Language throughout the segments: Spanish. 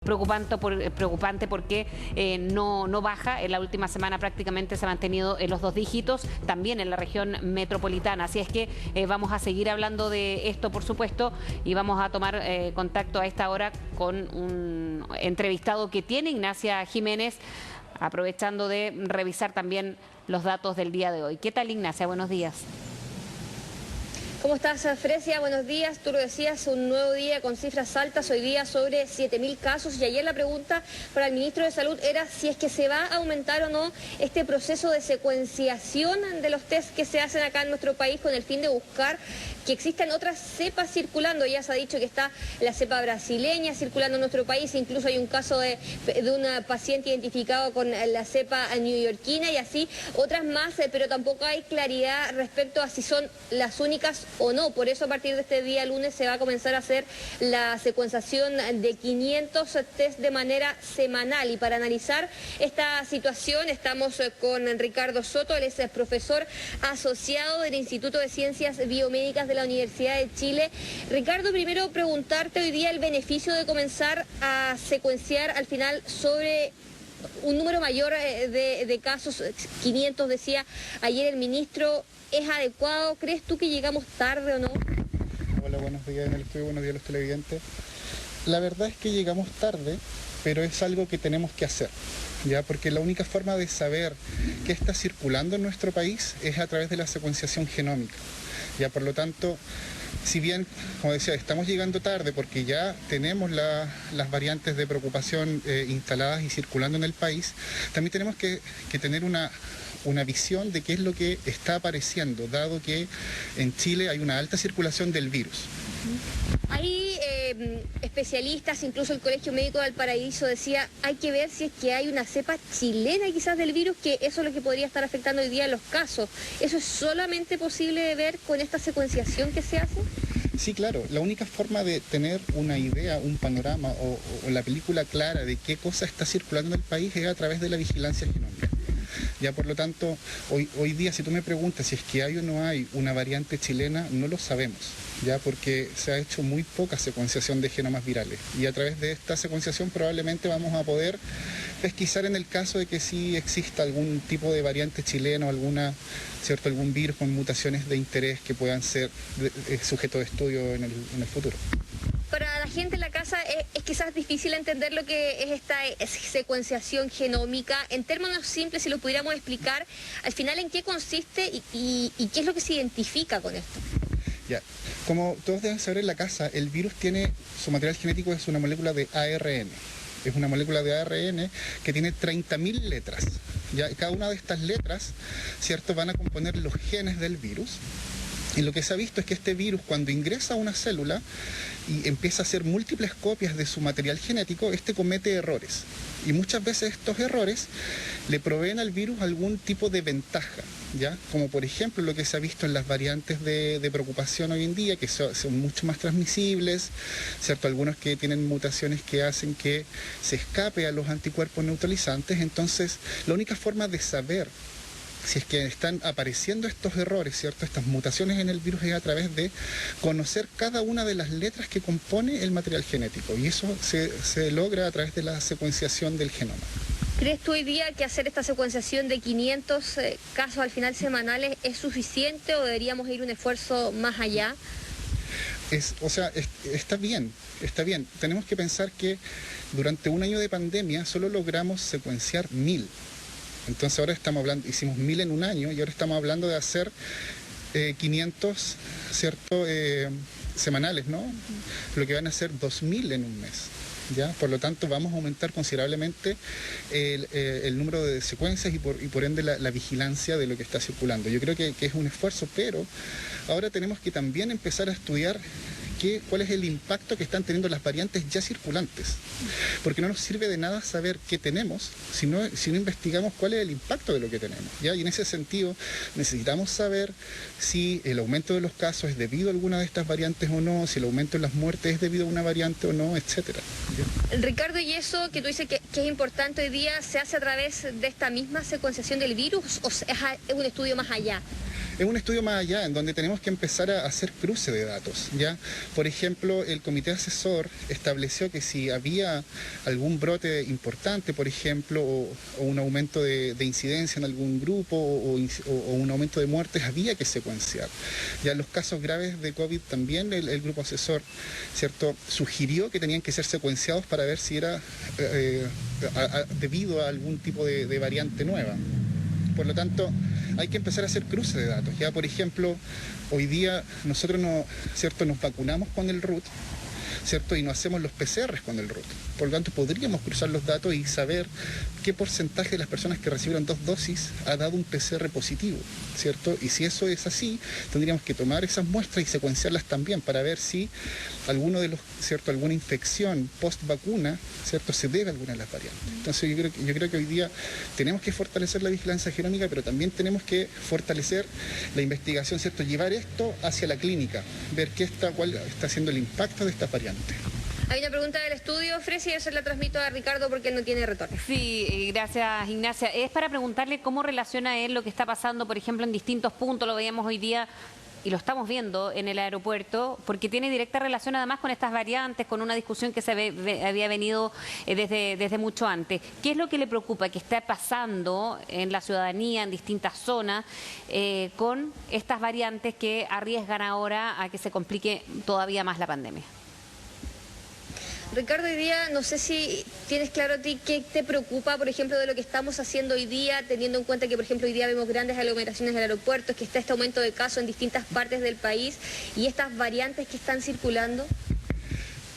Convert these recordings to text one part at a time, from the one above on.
preocupante porque no baja. En la última semana prácticamente se ha mantenido en los 2 dígitos, también en la región metropolitana. Así es que vamos a seguir hablando de esto, por supuesto, y vamos a tomar contacto a esta hora con un entrevistado que tiene Ignacia Jiménez, aprovechando de revisar también los datos del día de hoy. ¿Qué tal, Ignacia? Buenos días. ¿Cómo estás, Fresia? Buenos días. Tú lo decías, un nuevo día con cifras altas, hoy día sobre 7.000 casos. Y ayer la pregunta para el ministro de Salud era si es que se va a aumentar o no este proceso de secuenciación de los test que se hacen acá en nuestro país con el fin de buscar que existan otras cepas circulando. Ya se ha dicho que está la cepa brasileña circulando en nuestro país, incluso hay un caso de un paciente identificado con la cepa neoyorquina y así otras más, pero tampoco hay claridad respecto a si son las únicas o no. Por eso a partir de este día lunes se va a comenzar a hacer la secuenciación de 500 test de manera semanal. Y para analizar esta situación estamos con Ricardo Soto, él es profesor asociado del Instituto de Ciencias Biomédicas de la Universidad de Chile. Ricardo, primero preguntarte hoy día el beneficio de comenzar a secuenciar al final sobre un número mayor de casos, 500 decía ayer el ministro. ¿Es adecuado? ¿Crees tú que llegamos tarde o no? Hola, buenos días en el estudio, buenos días a los televidentes. La verdad es que llegamos tarde, pero es algo que tenemos que hacer, ¿ya? Porque la única forma de saber qué está circulando en nuestro país es a través de la secuenciación genómica, ¿ya? Por lo tanto, si bien, como decía, estamos llegando tarde porque ya tenemos las variantes de preocupación instaladas y circulando en el país, también tenemos que tener una visión de qué es lo que está apareciendo, dado que en Chile hay una alta circulación del virus. Hay especialistas, incluso el Colegio Médico de Valparaíso decía, hay que ver si es que hay una cepa chilena quizás del virus, que eso es lo que podría estar afectando hoy día los casos. ¿Eso es solamente posible de ver con esta secuenciación que se hace? Sí, claro. La única forma de tener una idea, un panorama o la película clara de qué cosa está circulando en el país es a través de la vigilancia genómica. Ya, por lo tanto, hoy día si tú me preguntas si es que hay o no hay una variante chilena, no lo sabemos, ya, porque se ha hecho muy poca secuenciación de genomas virales y a través de esta secuenciación probablemente vamos a poder pesquisar en el caso de que sí exista algún tipo de variante chilena o algún virus con mutaciones de interés que puedan ser sujeto de estudio en el futuro. Para la gente en la casa es quizás difícil entender lo que es esta secuenciación genómica. En términos simples, si lo pudiéramos explicar, al final en qué consiste y qué es lo que se identifica con esto. Ya, como todos deben saber en la casa, el virus tiene, su material genético es una molécula de ARN. Es una molécula de ARN que tiene 30.000 letras. Ya, cada una de estas letras, ¿cierto?, van a componer los genes del virus. Y lo que se ha visto es que este virus, cuando ingresa a una célula y empieza a hacer múltiples copias de su material genético, comete errores. Y muchas veces estos errores le proveen al virus algún tipo de ventaja, ¿ya? Como por ejemplo lo que se ha visto en las variantes de preocupación hoy en día, que son mucho más transmisibles, ¿cierto? Algunos que tienen mutaciones que hacen que se escape a los anticuerpos neutralizantes. Entonces, la única forma de saber si es que están apareciendo estos errores, ¿cierto?, estas mutaciones en el virus, es a través de conocer cada una de las letras que compone el material genético, y eso se logra a través de la secuenciación del genoma. ¿Crees tú hoy día que hacer esta secuenciación de 500 casos al final semanales es suficiente o deberíamos ir un esfuerzo más allá? Está bien. Tenemos que pensar que durante un año de pandemia solo logramos secuenciar 1.000. Entonces ahora hicimos 1.000 en un año y ahora estamos hablando de hacer 500, ¿cierto?, semanales, ¿no? Lo que van a ser 2.000 en un mes, ¿ya? Por lo tanto vamos a aumentar considerablemente el número de secuencias y por ende la vigilancia de lo que está circulando. Yo creo que es un esfuerzo, pero ahora tenemos que también empezar a estudiar cuál es el impacto que están teniendo las variantes ya circulantes, porque no nos sirve de nada saber qué tenemos si no investigamos cuál es el impacto de lo que tenemos, ¿ya? Y en ese sentido necesitamos saber si el aumento de los casos es debido a alguna de estas variantes o no, si el aumento de las muertes es debido a una variante o no, etcétera. Ricardo, ¿y eso que tú dices que es importante hoy día se hace a través de esta misma secuenciación del virus o es un estudio más allá? Es un estudio más allá, en donde tenemos que empezar a hacer cruce de datos, ¿ya? Por ejemplo, el comité asesor estableció que si había algún brote importante, por ejemplo, o un aumento de incidencia en algún grupo, o un aumento de muertes, había que secuenciar. Ya en los casos graves de COVID también el grupo asesor, ¿cierto?, sugirió que tenían que ser secuenciados para ver si era debido a algún tipo de variante nueva. Por lo tanto, hay que empezar a hacer cruce de datos. Ya, por ejemplo, hoy día nosotros ¿cierto?, nos vacunamos con el RUT, ¿cierto?, y no hacemos los PCRs con el RUT. Por lo tanto, podríamos cruzar los datos y saber qué porcentaje de las personas que recibieron 2 dosis ha dado un PCR positivo, ¿cierto? Y si eso es así, tendríamos que tomar esas muestras y secuenciarlas también para ver si alguna infección post vacuna, ¿cierto?, se debe a alguna de las variantes. Entonces yo creo que hoy día tenemos que fortalecer la vigilancia genómica, pero también tenemos que fortalecer la investigación, ¿cierto?, llevar esto hacia la clínica, ver cuál está siendo el impacto de estas variantes. Hay una pregunta del estudio, Fresia, y yo se la transmito a Ricardo porque él no tiene retorno. Sí, gracias, Ignacia. Es para preguntarle cómo relaciona él lo que está pasando, por ejemplo, en distintos puntos, lo veíamos hoy día y lo estamos viendo en el aeropuerto, porque tiene directa relación además con estas variantes, con una discusión que había venido desde mucho antes. ¿Qué es lo que le preocupa que está pasando en la ciudadanía, en distintas zonas, con estas variantes que arriesgan ahora a que se complique todavía más la pandemia? Ricardo, hoy día no sé si tienes claro a ti qué te preocupa, por ejemplo, de lo que estamos haciendo hoy día, teniendo en cuenta que, por ejemplo, hoy día vemos grandes aglomeraciones en el aeropuerto, que está este aumento de casos en distintas partes del país y estas variantes que están circulando.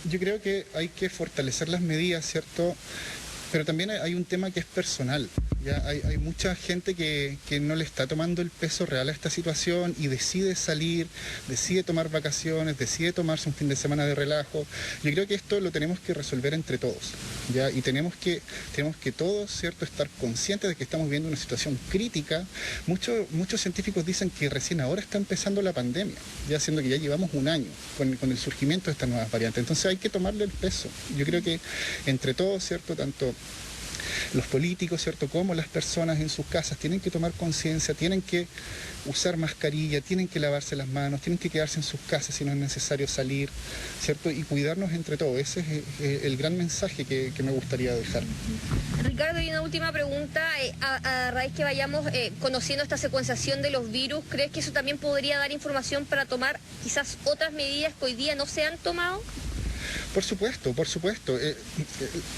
Yo creo que hay que fortalecer las medidas, ¿cierto? Pero también hay un tema que es personal. Ya hay mucha gente que no le está tomando el peso real a esta situación y decide salir, decide tomar vacaciones, decide tomarse un fin de semana de relajo. Yo creo que esto lo tenemos que resolver entre todos, ¿ya? Y tenemos que todos, ¿cierto?, estar conscientes de que estamos viendo una situación crítica. Muchos científicos dicen que recién ahora está empezando la pandemia, ya siendo que ya llevamos un año con el surgimiento de estas nuevas variantes. Entonces hay que tomarle el peso. Yo creo que entre todos, ¿cierto?, tanto los políticos, ¿cierto?, como las personas en sus casas tienen que tomar conciencia, tienen que usar mascarilla, tienen que lavarse las manos, tienen que quedarse en sus casas si no es necesario salir, ¿cierto?, y cuidarnos entre todos. Ese es el gran mensaje que me gustaría dejar. Ricardo, y una última pregunta, a raíz que vayamos conociendo esta secuenciación de los virus, ¿crees que eso también podría dar información para tomar quizás otras medidas que hoy día no se han tomado? Por supuesto, por supuesto.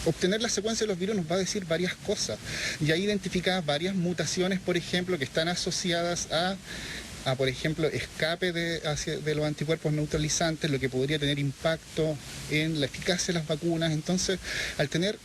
Obtener la secuencia de los virus nos va a decir varias cosas. Ya hay identificadas varias mutaciones, por ejemplo, que están asociadas a por ejemplo, escape de los anticuerpos neutralizantes, lo que podría tener impacto en la eficacia de las vacunas. Entonces, al tener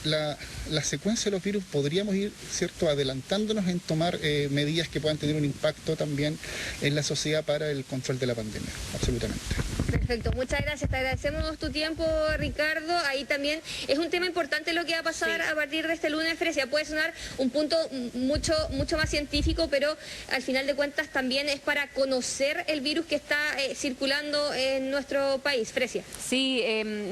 la secuencia de los virus, podríamos ir, ¿cierto?, adelantándonos en tomar medidas que puedan tener un impacto también en la sociedad para el control de la pandemia. Absolutamente. Perfecto, muchas gracias, te agradecemos tu tiempo, Ricardo. Ahí también es un tema importante lo que va a pasar a partir de este lunes, Fresia. Puede sonar un punto mucho más científico, pero al final de cuentas también es para conocer el virus que está circulando en nuestro país. Fresia. Sí,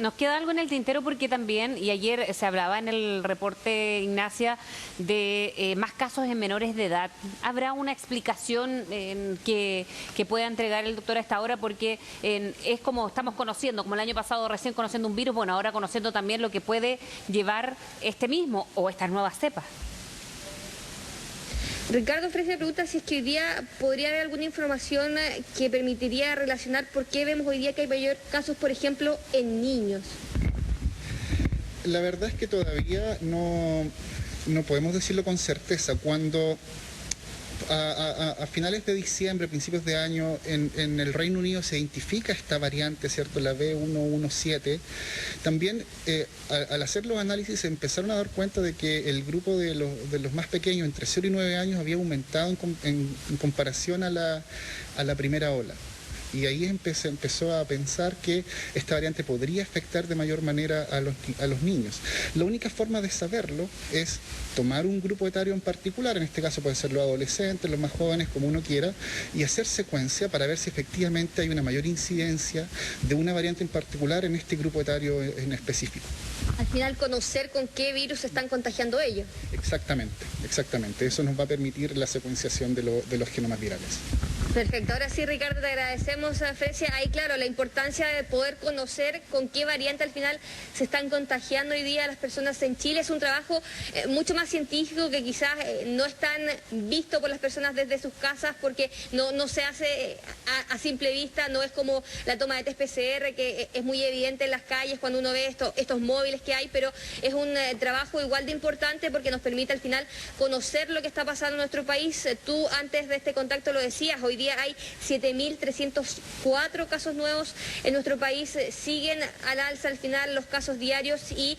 nos queda algo en el tintero porque también, y ayer se hablaba en el reporte, Ignacia, de más casos en menores de edad. ¿Habrá una explicación que pueda entregar el doctor a esta hora? Porque es como estamos conociendo, como el año pasado recién conociendo un virus, bueno, ahora conociendo también lo que puede llevar este mismo o estas nuevas cepas. Ricardo Fresia pregunta si es que hoy día podría haber alguna información que permitiría relacionar por qué vemos hoy día que hay mayor casos, por ejemplo, en niños. La verdad es que todavía no podemos decirlo con certeza. Cuando a finales de diciembre, principios de año, en el Reino Unido se identifica esta variante, ¿cierto?, la B117. También al hacer los análisis se empezaron a dar cuenta de que el grupo de los más pequeños, entre 0 y 9 años, había aumentado en comparación a la primera ola. Y ahí empezó a pensar que esta variante podría afectar de mayor manera a los niños. La única forma de saberlo es tomar un grupo etario en particular, en este caso pueden ser los adolescentes, los más jóvenes, como uno quiera, y hacer secuencia para ver si efectivamente hay una mayor incidencia de una variante en particular en este grupo etario en específico. final conocer con qué virus se están contagiando ellos. Exactamente, exactamente. Eso nos va a permitir la secuenciación de los genomas virales. Perfecto, ahora sí, Ricardo, te agradecemos, Fresia. Ahí, claro, la importancia de poder conocer con qué variante al final se están contagiando hoy día las personas en Chile. Es un trabajo mucho más científico que quizás no es tan visto por las personas desde sus casas, porque no se hace a simple vista, no es como la toma de test PCR, que es muy evidente en las calles cuando uno ve estos móviles que hay, pero es un trabajo igual de importante porque nos permite al final conocer lo que está pasando en nuestro país. Tú antes de este contacto lo decías, hoy día hay 7.304 casos nuevos en nuestro país, siguen al alza al final los casos diarios y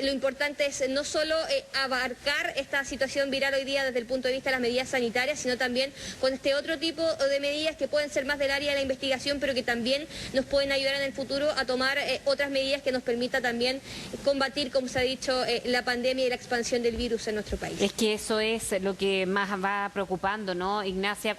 lo importante es no solo abarcar esta situación viral hoy día desde el punto de vista de las medidas sanitarias, sino también con este otro tipo de medidas que pueden ser más del área de la investigación, pero que también nos pueden ayudar en el futuro a tomar otras medidas que nos permita también combatir, como se ha dicho, la pandemia y la expansión del virus en nuestro país. Es que eso es lo que más va preocupando, ¿no, Ignacia?